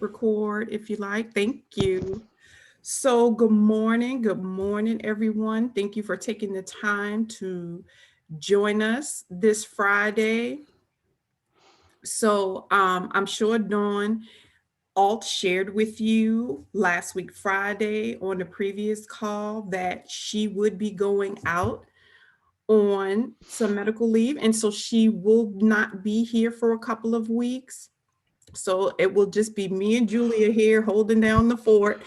Record if you like. Thank you. So, good morning, everyone. Thank you for taking the time to join us this Friday. I'm sure Dawn Alt shared with you last week, Friday, on the previous call that she would be going out on some medical leave. And so she will not be here for a couple of weeks. So it will just be me and Julia here holding down the fort.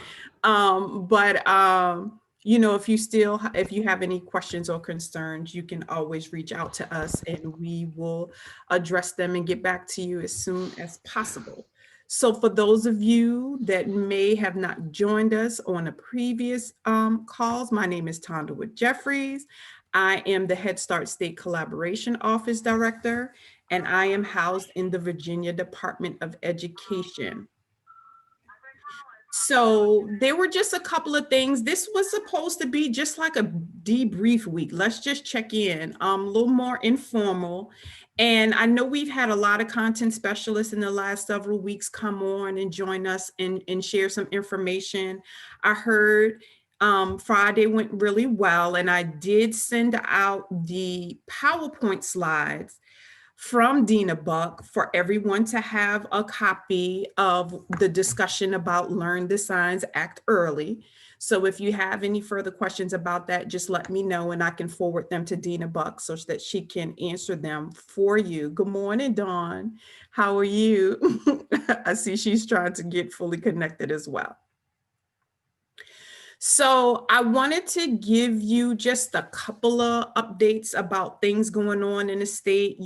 If you have any questions or concerns, you can always reach out to us and we will address them and get back to you as soon as possible. So for those of you that may have not joined us on the previous calls, my name is Tonda Jeffries. I am the Head Start State Collaboration Office Director, and I am housed in the Virginia Department of Education. So there were just a couple of things. This was supposed to be just like a debrief week. Let's just check in, a little more informal. And I know we've had a lot of content specialists in the last several weeks come on and join us and share some information. I heard Friday went really well, and I did send out the PowerPoint slides from Dina Buck for everyone to have a copy of the discussion about Learn the Signs, Act Early. So if you have any further questions about that, just let me know and I can forward them to Dina Buck so that she can answer them for you. Good morning, Dawn. How are you? I see she's trying to get fully connected as well. So I wanted to give you just a couple of updates about things going on in the state.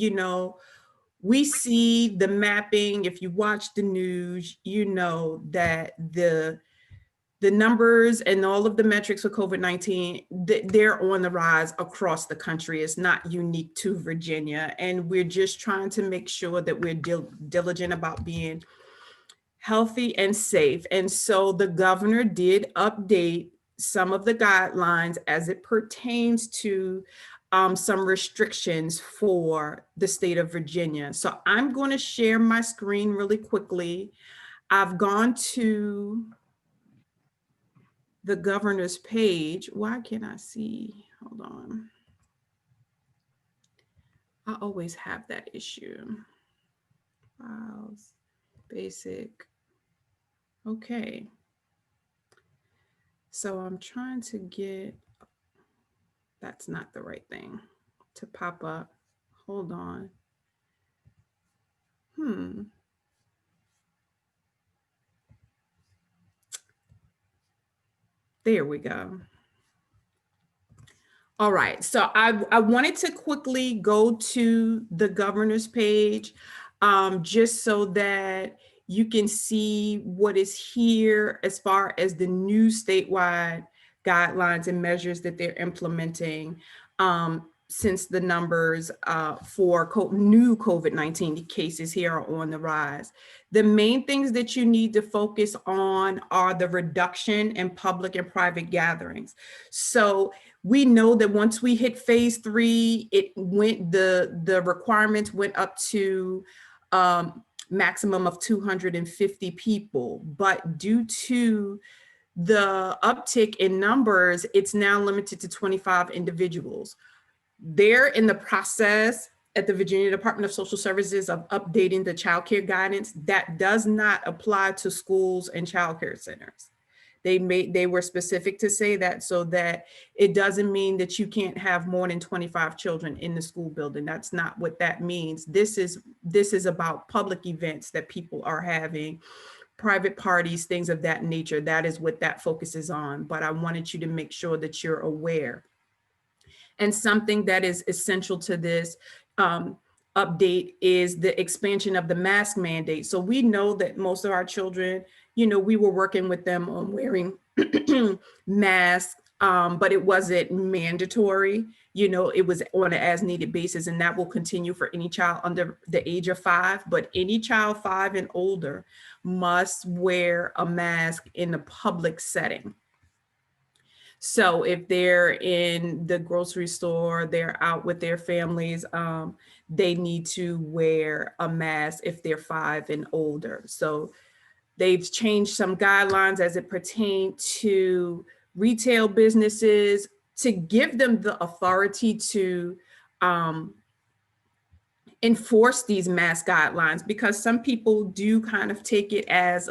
We see the mapping. If you watch the news, you know that the numbers and all of the metrics for COVID-19, they're on the rise across the country. It's not unique to Virginia. And we're just trying to make sure that we're diligent about being healthy and safe. And so the governor did update some of the guidelines as it pertains to some restrictions for the state of Virginia. So I'm going to share my screen really quickly. I've gone to the governor's page. Why can't I see? Hold on. I always have that issue. Files, basic. Okay. So I'm trying to get, that's not the right thing to pop up. Hold on. There we go. All right, so I wanted to quickly go to the governor's page just so that you can see what is here as far as the new statewide guidelines and measures that they're implementing since the numbers for new COVID-19 cases here are on the rise. The main things that you need to focus on are the reduction in public and private gatherings. So we know that once we hit phase 3, the requirements went up to maximum of 250 people, but due to the uptick in numbers, it's now limited to 25 individuals. They're in the process at the Virginia Department of Social Services of updating the child care guidance. That does not apply to schools and child care centers. They were specific to say that so that it doesn't mean that you can't have more than 25 children in the school building. That's not what that means. This is about public events that people are having, private parties, things of that nature. That is what that focuses on. But I wanted you to make sure that you're aware. And something that is essential to this update is the expansion of the mask mandate. So we know that most of our children, we were working with them on wearing masks, but it wasn't mandatory. It was on an as needed basis, and that will continue for any child under the age of 5. But any child 5 and older must wear a mask in a public setting. So if they're in the grocery store, they're out with their families, they need to wear a mask if they're 5 and older. So They've changed some guidelines as it pertains to retail businesses to give them the authority to um, enforce these mask guidelines, because some people do kind of take it as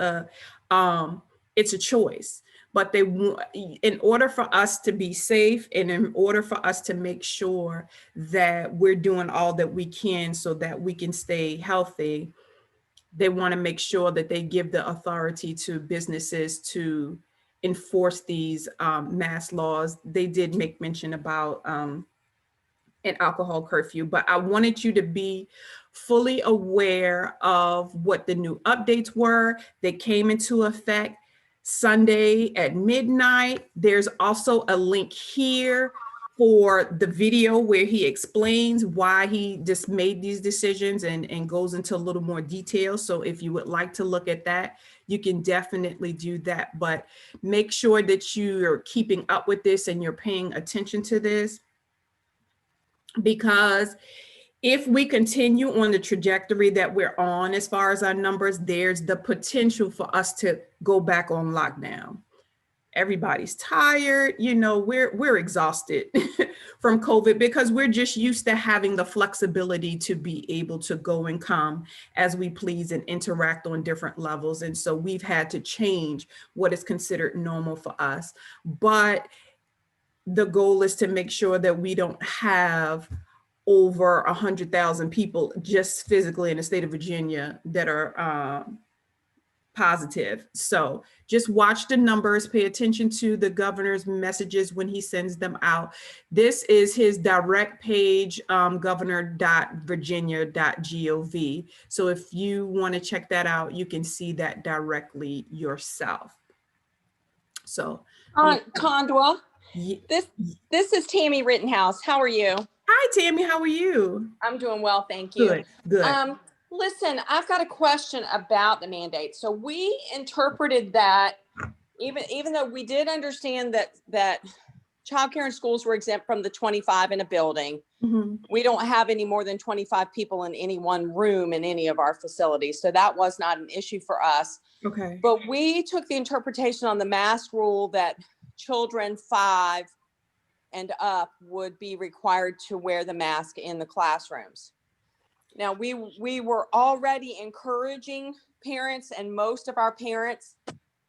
it's a choice, but they want, in order for us to be safe and in order for us to make sure that we're doing all that we can so that we can stay healthy, they want to make sure that they give the authority to businesses to enforce these mask laws. They did make mention about an alcohol curfew, but I wanted you to be fully aware of what the new updates were. They came into effect Sunday at midnight. There's also a link here for the video where he explains why he just made these decisions and goes into a little more detail. So if you would like to look at that, you can definitely do that. But make sure that you're keeping up with this and you're paying attention to this, because if we continue on the trajectory that we're on as far as our numbers, there's the potential for us to go back on lockdown. Everybody's tired, we're exhausted from COVID, because we're just used to having the flexibility to be able to go and come as we please and interact on different levels. And so we've had to change what is considered normal for us. But the goal is to make sure that we don't have over 100,000 people just physically in the state of Virginia that are positive. So just watch the numbers, pay attention to the governor's messages when he sends them out. This is his direct page, governor.virginia.gov. So if you want to check that out, you can see that directly yourself. So Tondwa, this is Tammy Rittenhouse. How are you? Hi, Tammy. How are you? I'm doing well, thank you. Good. Listen, I've got a question about the mandate. So we interpreted that, even though we did understand that childcare in schools were exempt from the 25 in a building, we don't have any more than 25 people in any one room in any of our facilities. So that was not an issue for us. Okay. But we took the interpretation on the mask rule that children 5 and up would be required to wear the mask in the classrooms. Now, we were already encouraging parents, and most of our parents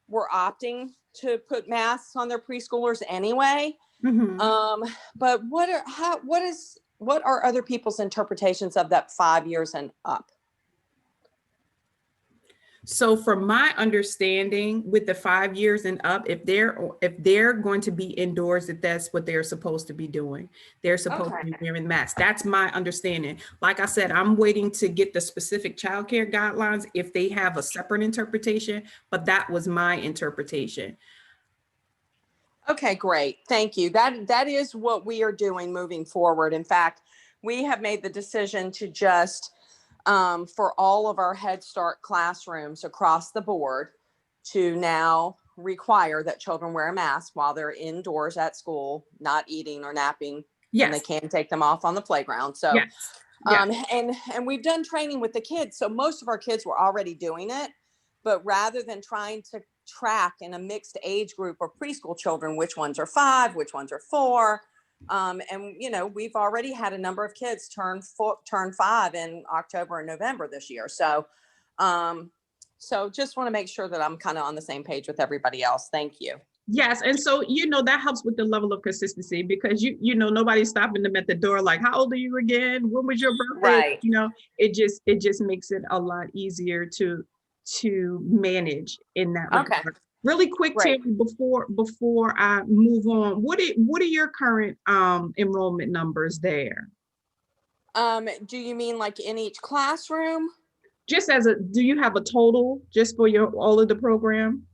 were opting to put masks on their preschoolers anyway. But what are other people's interpretations of that 5 years and up? So from my understanding, with the 5 years and up, if they're going to be indoors, that's what they're supposed to be doing. They're supposed to be wearing masks. That's my understanding. Like I said, I'm waiting to get the specific childcare guidelines if they have a separate interpretation, but that was my interpretation. Okay, great. Thank you. That is what we are doing moving forward. In fact, we have made the decision to just for all of our Head Start classrooms across the board to now require that children wear a mask while they're indoors at school, not eating or napping. Yes. And they can take them off on the playground. So, yes. Yes. And we've done training with the kids. So most of our kids were already doing it, but rather than trying to track in a mixed age group of preschool children, which ones are 5, which ones are 4, and we've already had a number of kids turn 5 in October and November this year. So just want to make sure that I'm kind of on the same page with everybody else. Thank you. Yes. And so, that helps with the level of consistency, because, nobody's stopping them at the door. Like, how old are you again? When was your birthday? Right. It just makes it a lot easier to manage in that regard. Okay. Really quick, Tammy, before I move on, what are your current enrollment numbers there? Do you mean like in each classroom? Just do you have a total just for all of the program?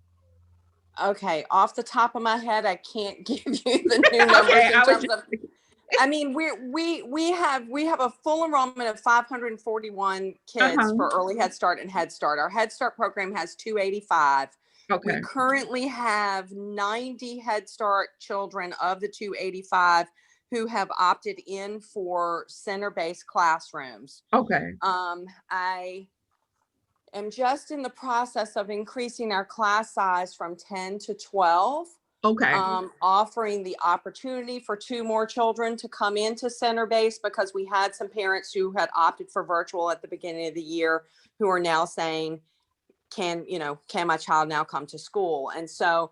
Okay, off the top of my head, I can't give you the new numbers. We have a full enrollment of 541 kids for early Head Start and Head Start. Our Head Start program has 285. Okay. We currently have 90 Head Start children of the 285 who have opted in for center-based classrooms. Okay. am just in the process of increasing our class size from 10 to 12, Okay. offering the opportunity for 2 more children to come into center base, because we had some parents who had opted for virtual at the beginning of the year who are now saying, can my child now come to school? And so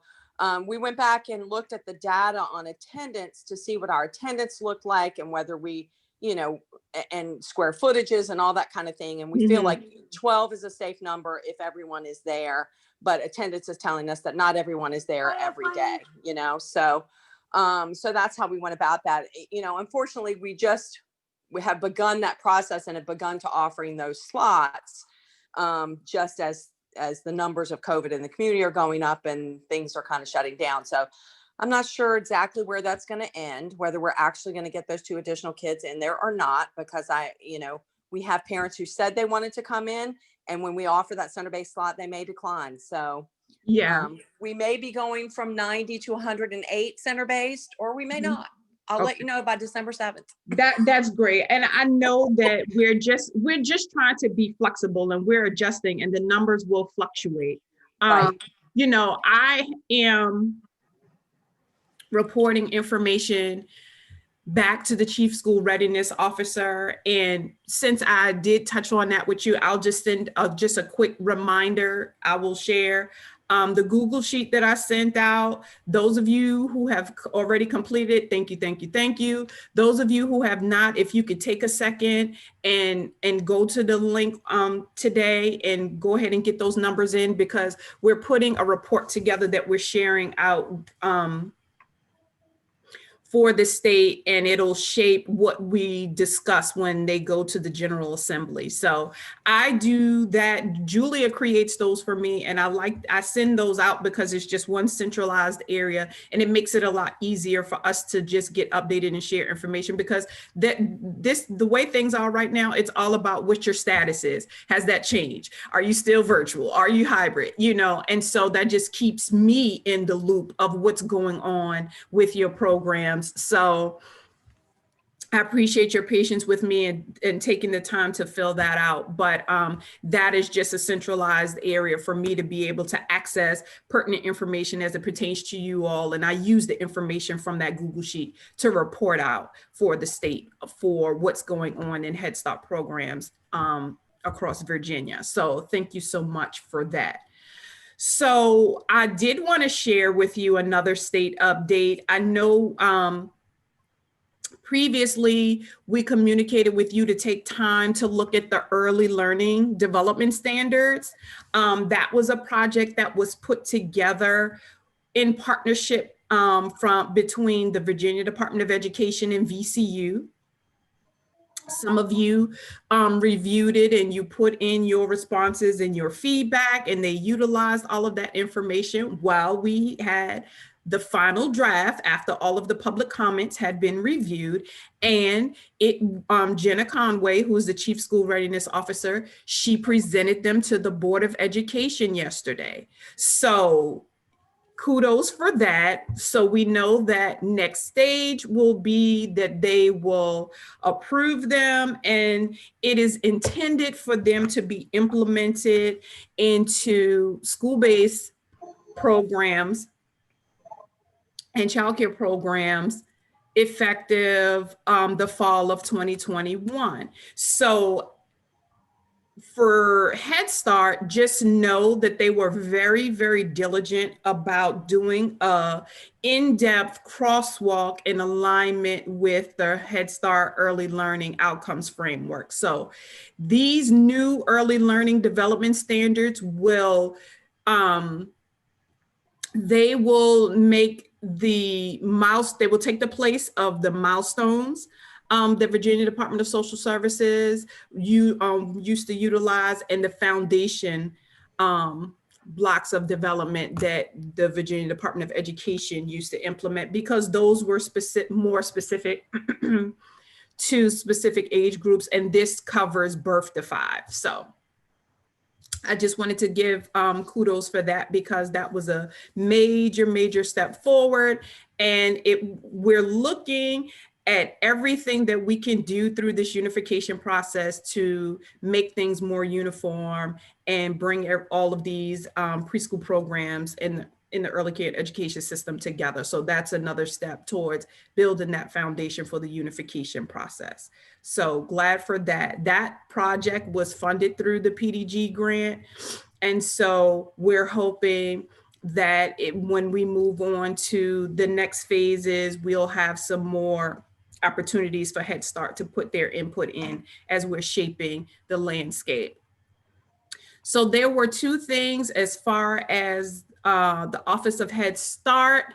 we went back and looked at the data on attendance to see what our attendance looked like, and whether we, and square footages and all that kind of thing. And we feel like 12 is a safe number if everyone is there, but attendance is telling us that not everyone is there every day, so that's how we went about that. Unfortunately, we have begun that process and have begun to offering those slots, just as the numbers of COVID in the community are going up and things are kind of shutting down. So I'm not sure exactly where that's going to end, whether we're actually going to get those 2 additional kids in there or not, because we have parents who said they wanted to come in, and when we offer that center base slot, they may decline. So Yeah. we may be going from 90 to 108 center based, or we may not. I'll let you know by December 7th. That's great. And I know that we're just trying to be flexible, and we're adjusting, and the numbers will fluctuate. Right. I am reporting information back to the chief school readiness officer. And since I did touch on that with you, I'll just send just a quick reminder I will share. The Google sheet that I sent out, those of you who have already completed, thank you, thank you, thank you. Those of you who have not, if you could take a second and go to the link today and go ahead and get those numbers in, because we're putting a report together that we're sharing out for the state, and it'll shape what we discuss when they go to the General Assembly. So I do that. Julia creates those for me, and I send those out because it's just one centralized area, and it makes it a lot easier for us to just get updated and share information, because the way things are right now, it's all about what your status is. Has that changed? Are you still virtual? Are you hybrid? And so that just keeps me in the loop of what's going on with your programs. So I appreciate your patience with me and taking the time to fill that out. But that is just a centralized area for me to be able to access pertinent information as it pertains to you all. And I use the information from that Google Sheet to report out for the state for what's going on in Head Start programs across Virginia. So thank you so much for that. So I did want to share with you another state update. I know previously we communicated with you to take time to look at the early learning development standards. That was a project that was put together in partnership between the Virginia Department of Education and VCU. Some of you reviewed it and you put in your responses and your feedback, and they utilized all of that information while we had the final draft after all of the public comments had been reviewed. And Jenna Conway, who is the Chief School Readiness Officer, she presented them to the Board of Education yesterday. So kudos for that. So we know that next stage will be that they will approve them, and it is intended for them to be implemented into school-based programs and childcare programs effective the fall of 2021. So for Head Start, just know that they were very, very diligent about doing a in-depth crosswalk in alignment with the Head Start Early Learning Outcomes Framework. So these new early learning development standards will, they will make they will take the place of the milestones the Virginia Department of Social Services used to utilize, and the foundation blocks of development that the Virginia Department of Education used to implement, because those were more specific to specific age groups, and this covers birth to 5. So I just wanted to give kudos for that, because that was a major, major step forward. And we're looking at everything that we can do through this unification process to make things more uniform and bring all of these preschool programs in the early care education system together. So that's another step towards building that foundation for the unification process. So glad for that. That project was funded through the PDG grant. And so we're hoping that when we move on to the next phases, we'll have some more opportunities for Head Start to put their input in as we're shaping the landscape. So there were two things as far as the Office of Head Start.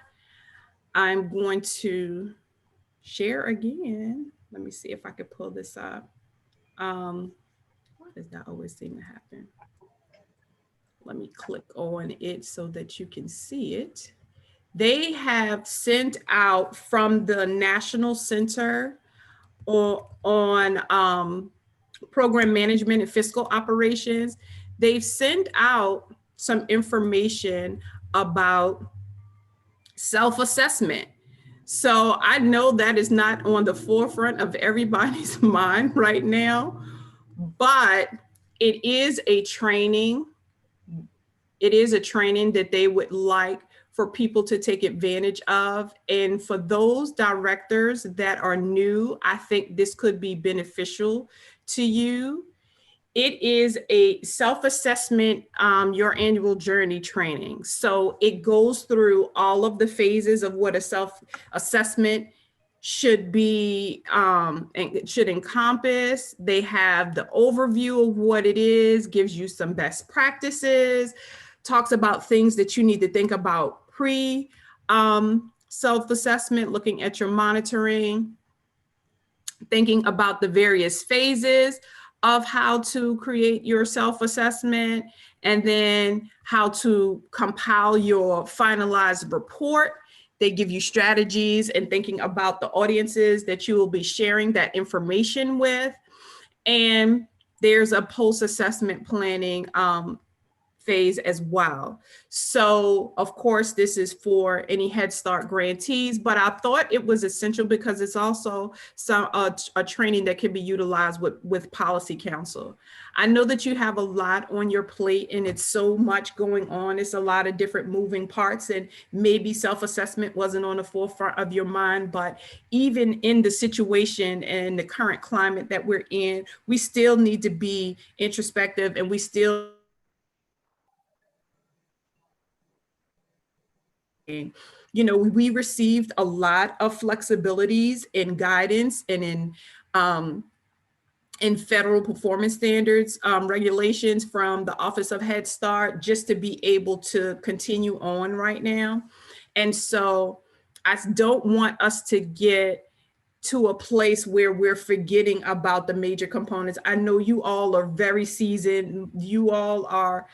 I'm going to share again. Let me see if I could pull this up. Why does that always seem to happen? Let me click on it so that you can see it. They have sent out from the National Center on Program Management and Fiscal Operations. They've sent out some information about self-assessment. So I know that is not on the forefront of everybody's mind right now, but it is a training. It is a training that they would like for people to take advantage of. And for those directors that are new, I think this could be beneficial to you. It is a self-assessment, your annual journey training. So it goes through all of the phases of what a self-assessment should be, and it should encompass. They have the overview of what it is, gives you some best practices, talks about things that you need to think about pre self-assessment, looking at your monitoring, thinking about the various phases of how to create your self-assessment, and then how to compile your finalized report. They give you strategies and thinking about the audiences that you will be sharing that information with. And there's a post-assessment planning phase as well. So of course, this is for any Head Start grantees, but I thought it was essential because it's also a training that can be utilized with Policy Council. I know that you have a lot on your plate and it's so much going on. It's a lot of different moving parts, and maybe self-assessment wasn't on the forefront of your mind, but even in the situation and the current climate that we're in, we still need to be introspective, and we still we received a lot of flexibilities in guidance and in federal performance standards regulations from the Office of Head Start, just to be able to continue on right now. And so I don't want us to get to a place where we're forgetting about the major components. I know you all are very seasoned. You all are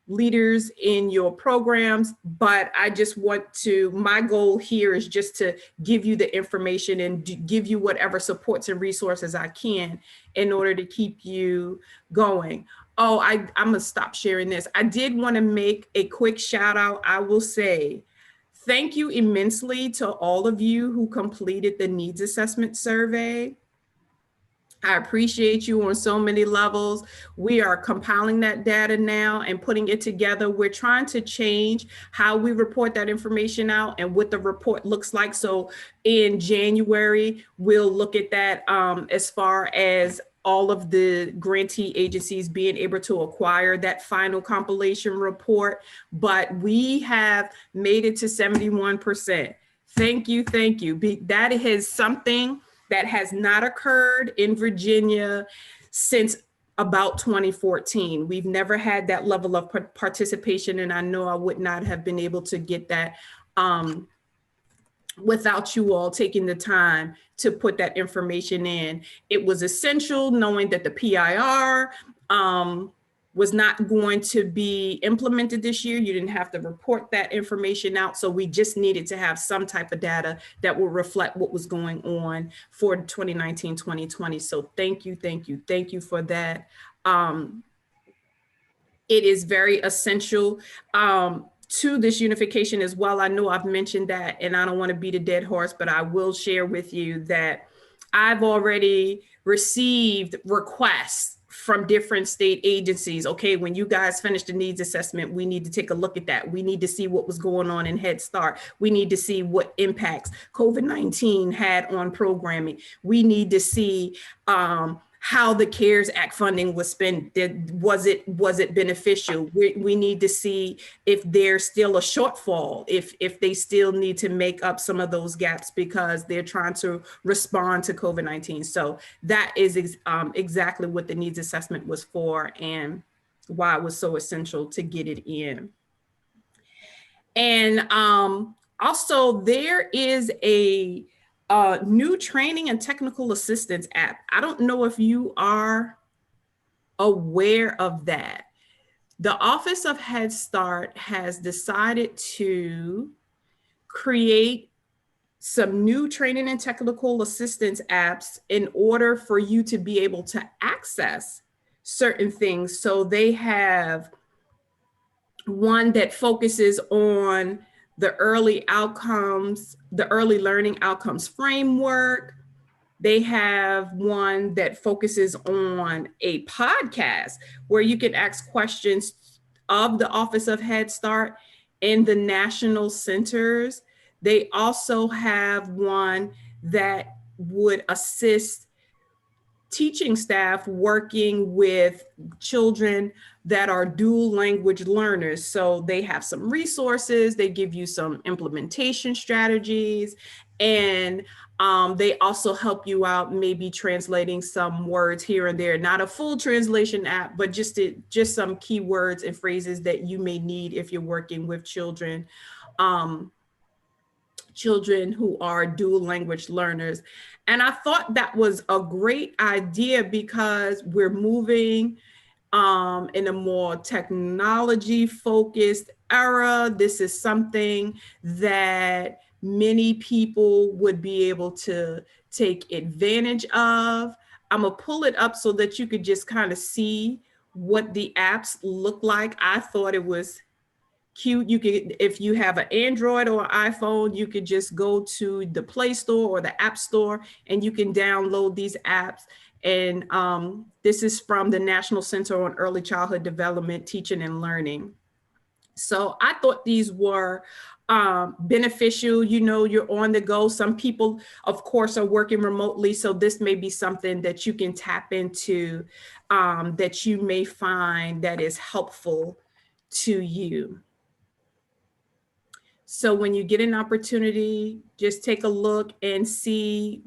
leaders in your programs, but I just want to, my goal here is just to give you the information and give you whatever supports and resources I can in order to keep you going. Oh, I'm gonna stop sharing this. I did want to make a quick shout out. I will say thank you immensely to all of you who completed the needs assessment survey. I appreciate you on so many levels. We are compiling that data now and putting it together. We're trying to change how we report that information out and what the report looks like. So in January, we'll look at that as far as all of the grantee agencies being able to acquire that final compilation report. But we have made it to 71%. Thank you, thank you. That is something that has not occurred in Virginia since about 2014. We've never had that level of participation, and I know I would not have been able to get that without you all taking the time to put that information in. It was essential knowing that the PIR was not going to be implemented this year. You didn't have to report that information out. So we just needed to have some type of data that will reflect what was going on for 2019, 2020. So thank you, thank you, thank you for that. It is very essential to this unification as well. I know I've mentioned that, and I don't want to beat a dead horse, but I will share with you that I've already received requests from different state agencies. Okay, when you guys finish the needs assessment, we need to take a look at that. We need to see what was going on in Head Start. We need to see what impacts COVID-19 had on programming. We need to see how the CARES Act funding was spent. Was it beneficial? We need to see if there's still a shortfall, if they still need to make up some of those gaps because they're trying to respond to COVID-19. So that is exactly what the needs assessment was for and why it was so essential to get it in. And also there is a new training and technical assistance app. I don't know if you are aware of that. The Office of Head Start has decided to create some new training and technical assistance apps in order for you to be able to access certain things. So they have one that focuses on the early outcomes, the early learning outcomes framework. They have one that focuses on a podcast where you can ask questions of the Office of Head Start in the national centers. They also have one that would assist teaching staff working with children that are dual language learners. So they have some resources, they give you some implementation strategies, and they also help you out maybe translating some words here and there. Not a full translation app, but just some keywords and phrases that you may need if you're working with children. Children who are dual language learners. And I thought that was a great idea because we're moving in a more technology focused era. This is something that many people would be able to take advantage of. I'm gonna pull it up so that you could just kind of see what the apps look like. I thought it was cute. You could, if you have an Android or an iPhone, you could just go to the Play Store or the App Store and you can download these apps. And this is from the National Center on Early Childhood Development, Teaching and Learning. So I thought these were beneficial. You know, you're on the go. Some people, of course, are working remotely. So this may be something that you can tap into that you may find that is helpful to you. So when you get an opportunity, just take a look and see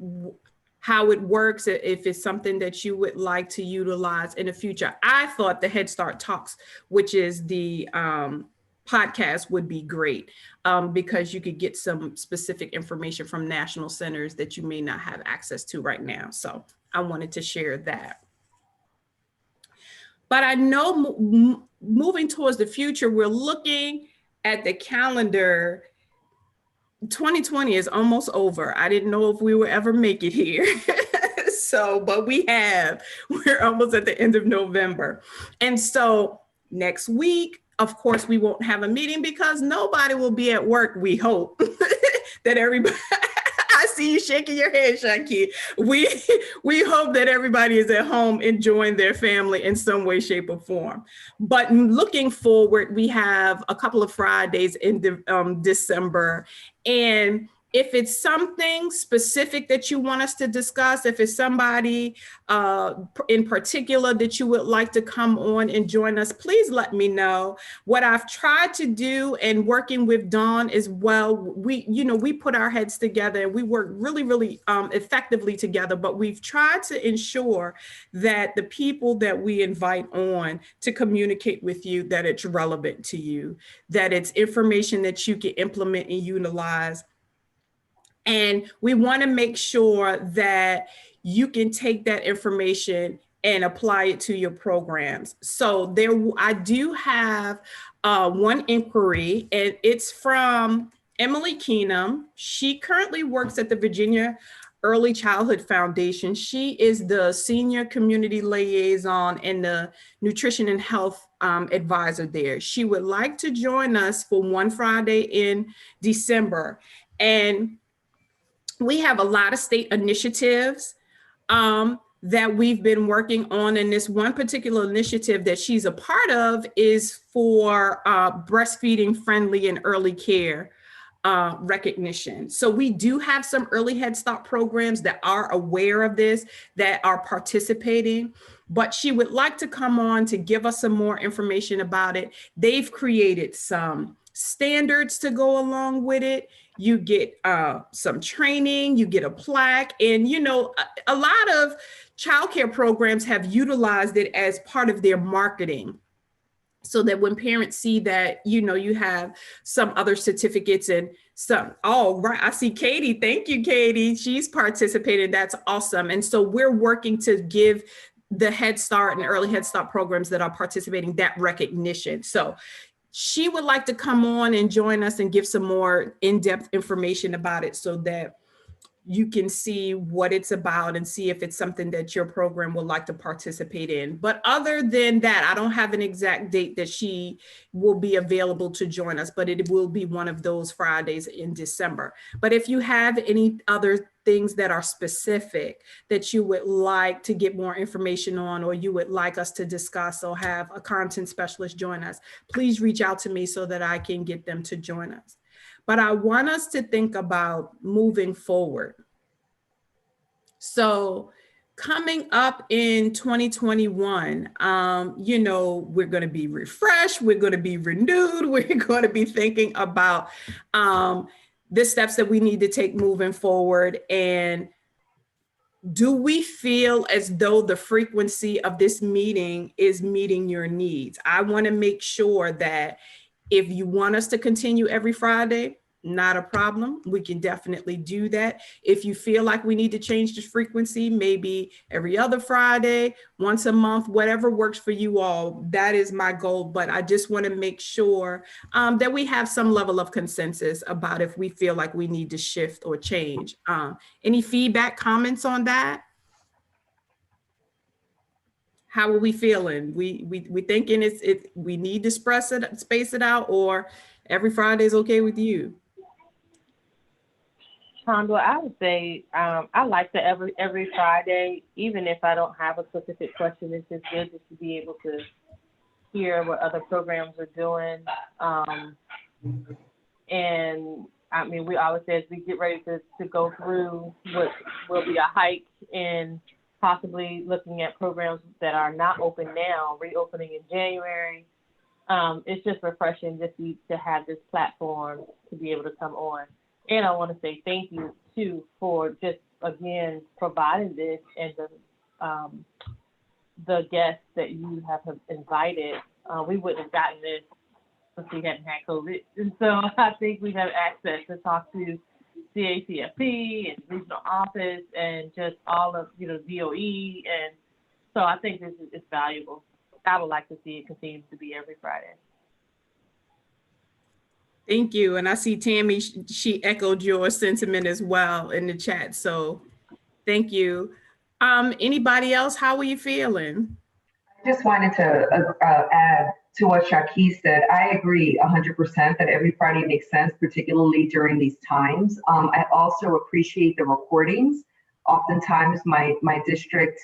how it works, if it's something that you would like to utilize in the future. I thought the Head Start Talks, which is the podcast, would be great because you could get some specific information from national centers that you may not have access to right now. So I wanted to share that. But I know moving towards the future, we're looking at the calendar. 2020 is almost over. I didn't know if we would ever make it here. So, but we have. We're almost at the end of November. And so next week, of course, we won't have a meeting because nobody will be at work, we hope. That everybody, I see you shaking your head, Shaki. We hope that everybody is at home enjoying their family in some way, shape, or form. But looking forward, we have a couple of Fridays in December. And if it's something specific that you want us to discuss, if it's somebody in particular that you would like to come on and join us, please let me know. What I've tried to do and working with Dawn as well, we put our heads together and we work really, really effectively together, but we've tried to ensure that the people that we invite on to communicate with you, that it's relevant to you, that it's information that you can implement and utilize. And we want to make sure that you can take that information and apply it to your programs. So I do have one inquiry, and it's from Emily Keenum. She currently works at the Virginia Early Childhood Foundation. She is the senior community liaison in the nutrition and health advisor there. She would like to join us for one Friday in December. And we have a lot of state initiatives that we've been working on. And this one particular initiative that she's a part of is for breastfeeding friendly and early care recognition. So we do have some early Head Start programs that are aware of this, that are participating, but she would like to come on to give us some more information about it. They've created some standards to go along with it. You get some training, you get a plaque, and a lot of childcare programs have utilized it as part of their marketing, so that when parents see that, you have some other certificates and some, oh, right. I see Katie. Thank you, Katie. She's participated. That's awesome. And so we're working to give the Head Start and early Head Start programs that are participating that recognition. So she would like to come on and join us and give some more in-depth information about it, so that you can see what it's about and see if it's something that your program would like to participate in. But other than that, I don't have an exact date that she will be available to join us, but it will be one of those Fridays in December. But if you have any other things that are specific that you would like to get more information on, or you would like us to discuss or have a content specialist join us, please reach out to me so that I can get them to join us. But I want us to think about moving forward. So coming up in 2021, we're going to be refreshed, we're going to be renewed, we're going to be thinking about the steps that we need to take moving forward. And do we feel as though the frequency of this meeting is meeting your needs? I want to make sure that if you want us to continue every Friday, not a problem. We can definitely do that. If you feel like we need to change the frequency, maybe every other Friday, once a month, whatever works for you all, that is my goal. But I just want to make sure that we have some level of consensus about if we feel like we need to shift or change. Any feedback, comments on that? How are we feeling? We thinking we need to space it out, or every Friday is okay with you? Chandra, I would say I like the every Friday, even if I don't have a specific question. It's just good just to be able to hear what other programs are doing. And I mean, we always say as we get ready to go through what will be a hike in possibly looking at programs that are not open now, reopening in January. It's just refreshing just to have this platform to be able to come on. And I want to say thank you too for just again providing this, and the guests that you have invited. We wouldn't have gotten this if we hadn't had COVID. And so I think we have access to talk to CACFP and regional office and just all of DOE, and so I think this is valuable. I would like to see it continue to be every Friday. Thank you. And I see Tammy, she echoed your sentiment as well in the chat. So thank you. Anybody else? How are you feeling? I just wanted to add to what Shaki said. I agree 100% that every Friday makes sense, particularly during these times. I also appreciate the recordings. Oftentimes my district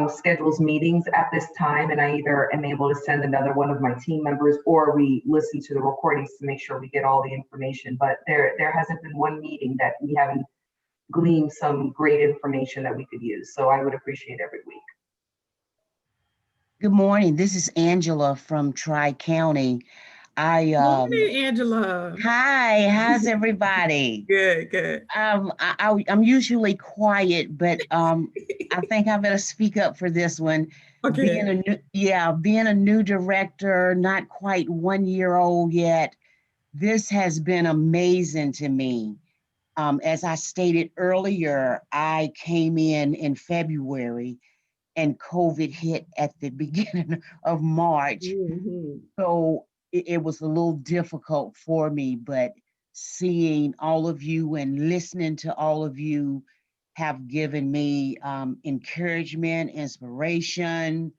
schedules meetings at this time, and I either am able to send another one of my team members, or we listen to the recordings to make sure we get all the information. But there hasn't been one meeting that we haven't gleaned some great information that we could use. So I would appreciate every week. Good morning. This is Angela from Tri-County. Morning, Angela. Hi, how's everybody? Good. I'm usually quiet, but I think I better speak up for this one. Okay. Being a new director, not quite 1 year old yet, this has been amazing to me. As I stated earlier, I came in February, and COVID hit at the beginning of March. Mm-hmm. So it was a little difficult for me, but seeing all of you and listening to all of you have given me encouragement, inspiration,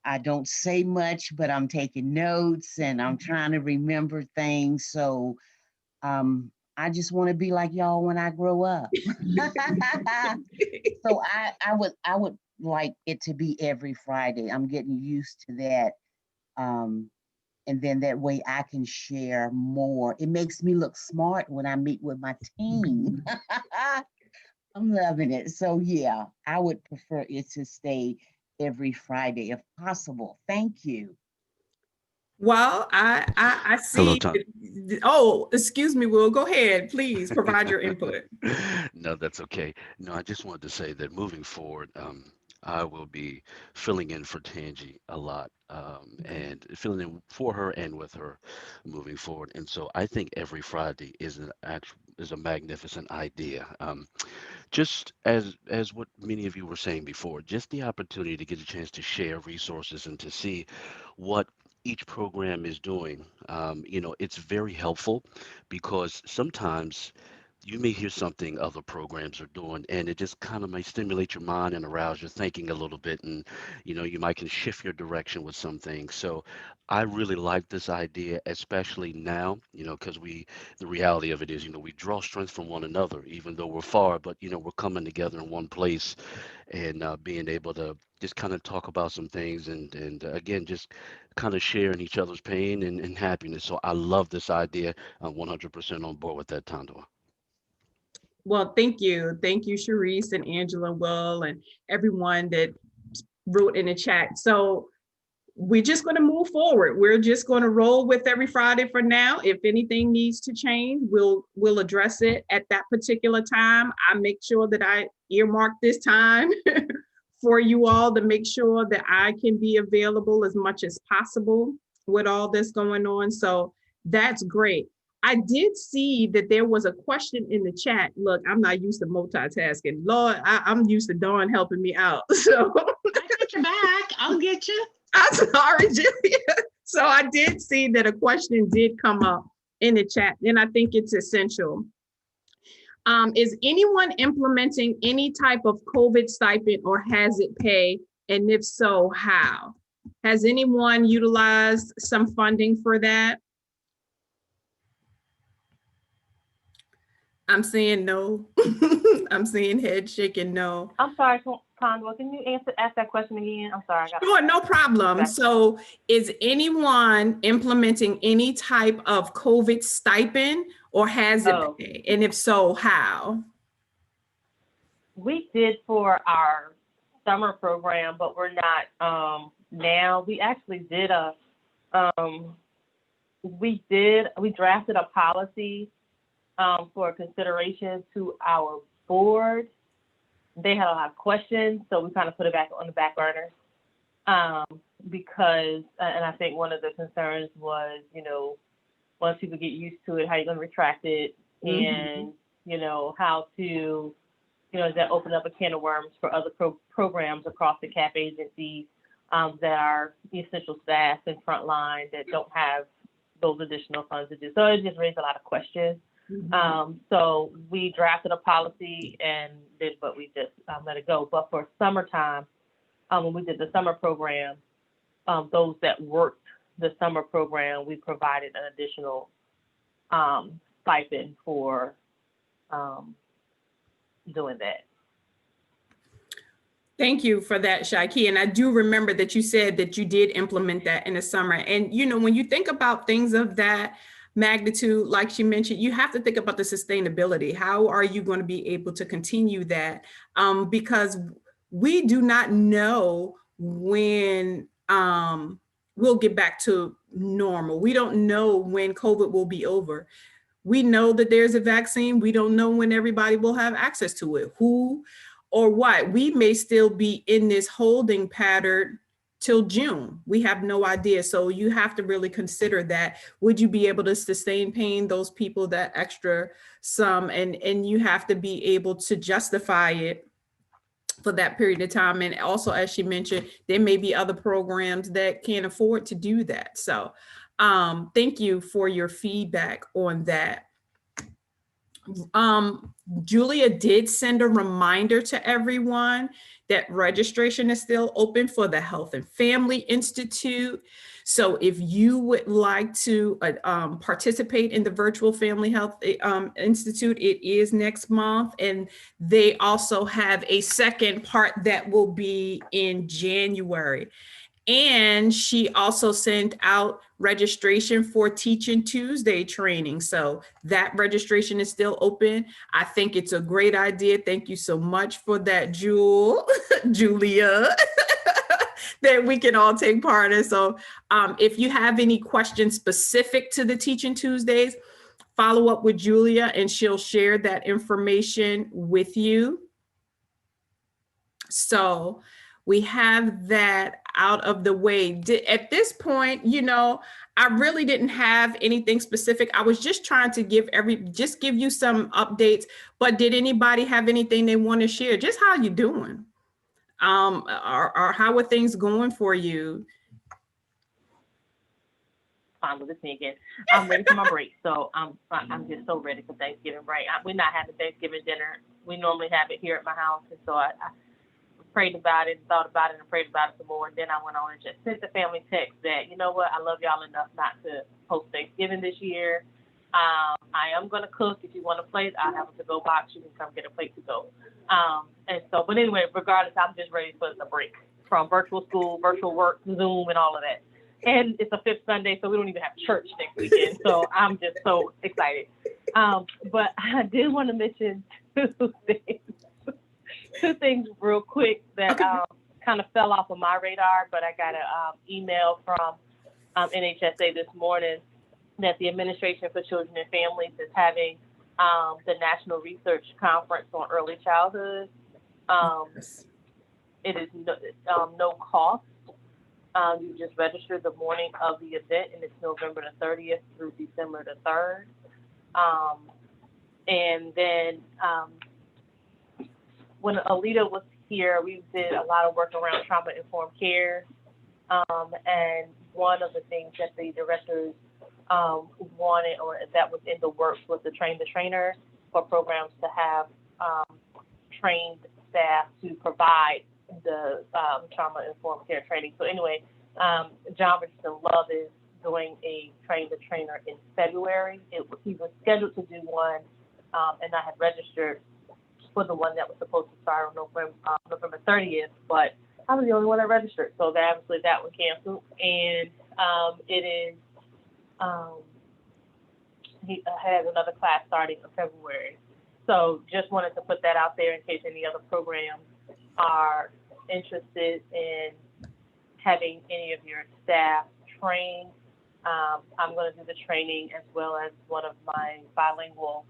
I don't say much, but I'm taking notes and I'm trying to remember things. So I just want to be like y'all when I grow up. So I would like it to be every Friday. I'm getting used to that. Um, and then that way I can share more. It makes me look smart when I meet with my team. I'm loving it. So yeah, I would prefer it to stay every Friday if possible. Thank you. Well, I Hello, see. Tom. Oh, excuse me, Will. Go ahead, please provide your input. No, that's okay. No, I just wanted to say that moving forward, I will be filling in for Tangi a lot, Okay. and filling in for her and with her moving forward. And so I think every Friday is a magnificent idea. Just as what many of you were saying before, just the opportunity to get a chance to share resources and to see what each program is doing. It's very helpful because sometimes you may hear something other programs are doing and it just kind of may stimulate your mind and arouse your thinking a little bit, and you might can shift your direction with some things. So I really like this idea, especially now, because the reality of it is, we draw strength from one another even though we're far, but we're coming together in one place and being able to just kind of talk about some things, and again, just kind of sharing each other's pain and happiness. So I love this idea. I'm 100% on board with that, Tandor. Well, thank you. Thank you, Sharice and Angela, Will, and everyone that wrote in the chat. So we're just going to move forward. We're just going to roll with every Friday for now. If anything needs to change, we'll address it at that particular time. I make sure that I earmark this time for you all to make sure that I can be available as much as possible with all this going on. So that's great. I did see that there was a question in the chat. Look, I'm not used to multitasking. Lord, I'm used to Dawn helping me out. So I got your back. I'll get you. I'm sorry, Julia. So I did see that a question did come up in the chat, and I think it's essential. Is anyone implementing any type of COVID stipend or hazard pay? And if so, how? Has anyone utilized some funding for that? I'm saying no. I'm seeing head shaking no. I'm sorry, Conwell, can you ask that question again? I'm sorry. Sure, no problem. So is anyone implementing any type of COVID stipend or hazard pay? And if so, how? We did for our summer program, but we're not now. We actually did we drafted a policy for consideration to our board. They had a lot of questions, so we kind of put it back on the back burner because, and I think one of the concerns was, once people get used to it, how you're going to retract it, and how to, does that open up a can of worms for other programs across the CAP agencies that are essential staff and frontline that don't have those additional funds to do. So it just raised a lot of questions. So we drafted a policy but we just let it go. But for summertime, when we did the summer program, those that worked the summer program, we provided an additional stipend for doing that. Thank you for that, Shaiki. And I do remember that you said that you did implement that in the summer. And, when you think about things of that magnitude, like she mentioned, you have to think about the sustainability. How are you going to be able to continue that? Because we do not know when we'll get back to normal. We don't know when COVID will be over. We know that there's a vaccine. We don't know when everybody will have access to it, who or what. We may still be in this holding pattern till June. We have no idea. So you have to really consider that. Would you be able to sustain paying those people that extra sum? And you have to be able to justify it for that period of time. And also, as she mentioned, there may be other programs that can't afford to do that. So thank you for your feedback on that. Julia did send a reminder to everyone that registration is still open for the Health and Family Institute. So if you would like to participate in the Virtual Family Health Institute, it is next month. And they also have a second part that will be in January. And she also sent out registration for Teaching Tuesday training. So that registration is still open. I think it's a great idea. Thank you so much for that, Julia, that we can all take part in. So if you have any questions specific to the Teaching Tuesdays, follow up with Julia and she'll share that information with you. So we have that out of the way. At this point, I really didn't have anything specific. I was just trying to give you some updates, but did anybody have anything they want to share? Just how you doing? Or how are things going for you? Fine, with me again. I'm ready for my break, so I'm just so ready for Thanksgiving break. We're not having Thanksgiving dinner. We normally have it here at my house, and so I prayed about it, thought about it, and prayed about it some more. And then I went on and just sent the family text that, you know what, I love y'all enough not to host Thanksgiving this year. I am going to cook. If you want a plate, I'll have a to-go box. You can come get a plate to go. But anyway, regardless, I'm just ready for the break from virtual school, virtual work, Zoom, and all of that. And it's a fifth Sunday, so we don't even have church next weekend. So I'm just so excited. But I did want to mention two things real quick that kind of fell off of my radar, but I got an email from NHSA this morning that the Administration for Children and Families is having the National Research Conference on Early Childhood. It is no cost. You just register the morning of the event, and it's November the 30th through December the 3rd. And then when Alita was here, we did a lot of work around trauma-informed care. And one of the things that the directors wanted, or that was in the works, was to train the trainer for programs to have trained staff to provide the trauma-informed care training. So anyway, John Richardson Love is doing a train the trainer in February. He was scheduled to do one, and I had registered for the one that was supposed to start on November 30th, but I was the only one that registered, so obviously that was canceled. And it is he has another class starting in February. So just wanted to put that out there in case any other programs are interested in having any of your staff trained. I'm going to do the training as well as one of my bilingual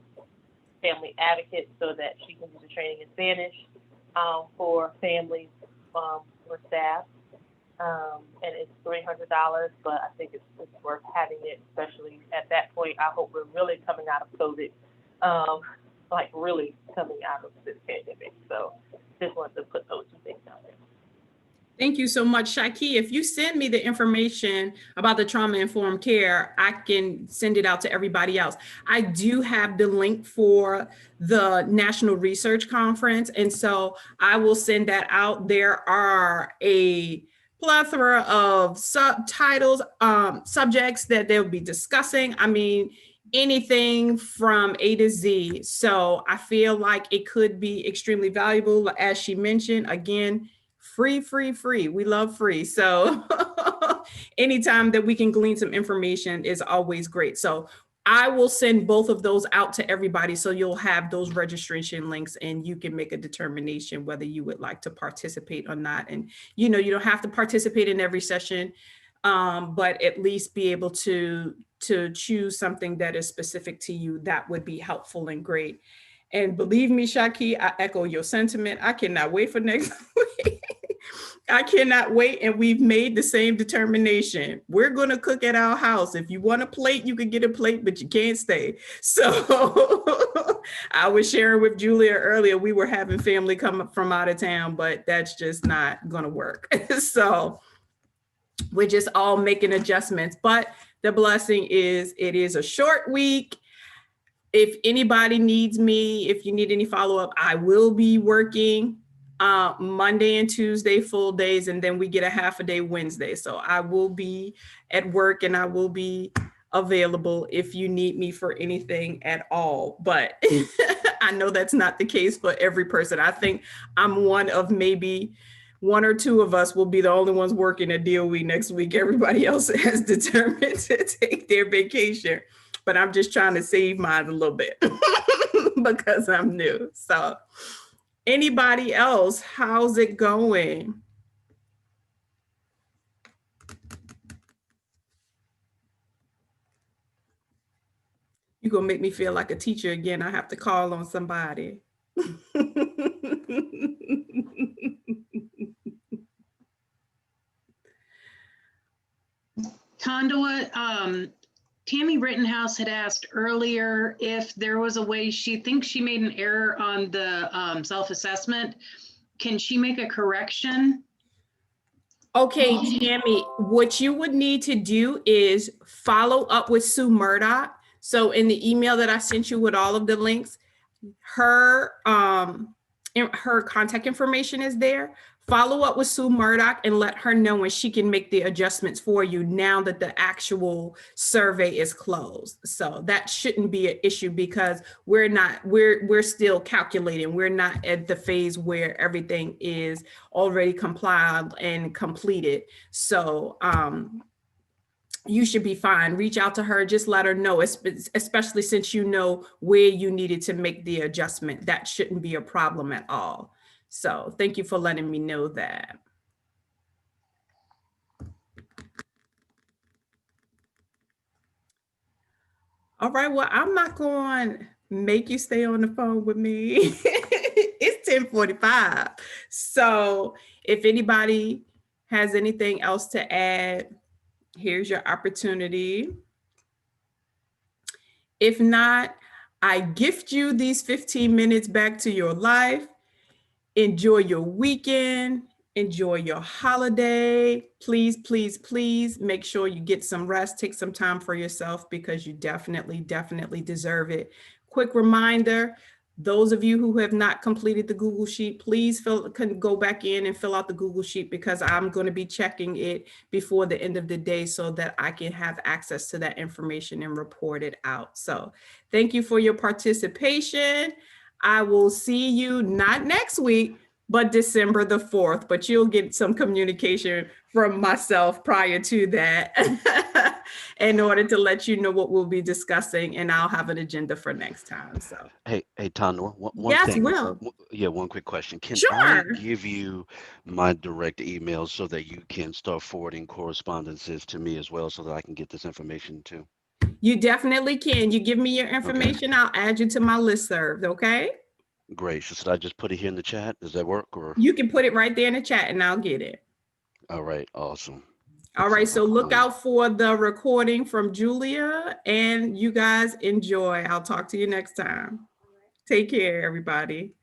family advocates so that she can do the training in Spanish for families or staff. And it's $300, but I think it's worth having it, especially at that point. I hope we're really coming out of COVID, like really coming out of this pandemic. So just wanted to put those two things out there. Thank you so much, Shaki. If you send me the information about the trauma-informed care, I can send it out to everybody else. I do have the link for the National Research Conference, and so I will send that out. There are a plethora of subtitles, subjects that they'll be discussing. I mean, anything from A to Z. So I feel like it could be extremely valuable. As she mentioned, again, free. We love free. So anytime that we can glean some information is always great. So I will send both of those out to everybody. So you'll have those registration links and you can make a determination whether you would like to participate or not. And, you don't have to participate in every session, but at least be able to choose something that is specific to you. That would be helpful and great. And believe me, Shaki, I echo your sentiment. I cannot wait for next week. I cannot wait. And we've made the same determination. We're going to cook at our house. If you want a plate, you can get a plate, but you can't stay. So I was sharing with Julia earlier, we were having family come up from out of town, but that's just not going to work. So we're just all making adjustments. But the blessing is it is a short week. if anybody needs me, if you need any follow-up, I will be working Monday and Tuesday full days, and then we get a half a day Wednesday. So I will be at work and I will be available if you need me for anything at all. But I know that's not the case for every person. I think I'm one of maybe one or two of us will be the only ones working at DOE next week. Everybody else has determined to take their vacation, but I'm just trying to save mine a little bit because I'm new. So anybody else, how's it going? You're gonna make me feel like a teacher again. I have to call on somebody. Conduit, Tammy Rittenhouse had asked earlier if there was a way, she thinks she made an error on the self-assessment. Can she make a correction? Okay, Tammy, what you would need to do is follow up with Sue Murdoch. So in the email that I sent you with all of the links, her contact information is there. Follow up with Sue Murdoch and let her know when she can make the adjustments for you now that the actual survey is closed. So that shouldn't be an issue because we're still calculating. We're not at the phase where everything is already compiled and completed. So you should be fine. Reach out to her, just let her know, especially since you know where you needed to make the adjustment. That shouldn't be a problem at all. So thank you for letting me know that. All right, well, I'm not going to make you stay on the phone with me. It's 10:45. So if anybody has anything else to add, here's your opportunity. If not, I gift you these 15 minutes back to your life. Enjoy your weekend. Enjoy your holiday. Please, please, please make sure you get some rest. Take some time for yourself because you definitely, definitely deserve it. Quick reminder, those of you who have not completed the Google Sheet, please go back in and fill out the Google Sheet because I'm going to be checking it before the end of the day so that I can have access to that information and report it out. So thank you for your participation. I will see you not next week, but December the 4th, but you'll get some communication from myself prior to that in order to let you know what we'll be discussing, and I'll have an agenda for next time. So Hey, Tanya, one yes, thing. Will. Yeah, one quick question. Can I Sure. give you my direct email so that you can start forwarding correspondences to me as well so that I can get this information too? You definitely can. You give me your Okay, information, I'll add you to my listserv, okay? great. So should I just put it here in the chat? Does that work or? You can put it right there in the chat and I'll get it. All right, awesome. All right, so look So, out for the recording from Julia and you guys enjoy. I'll talk to you next time. Take care, everybody.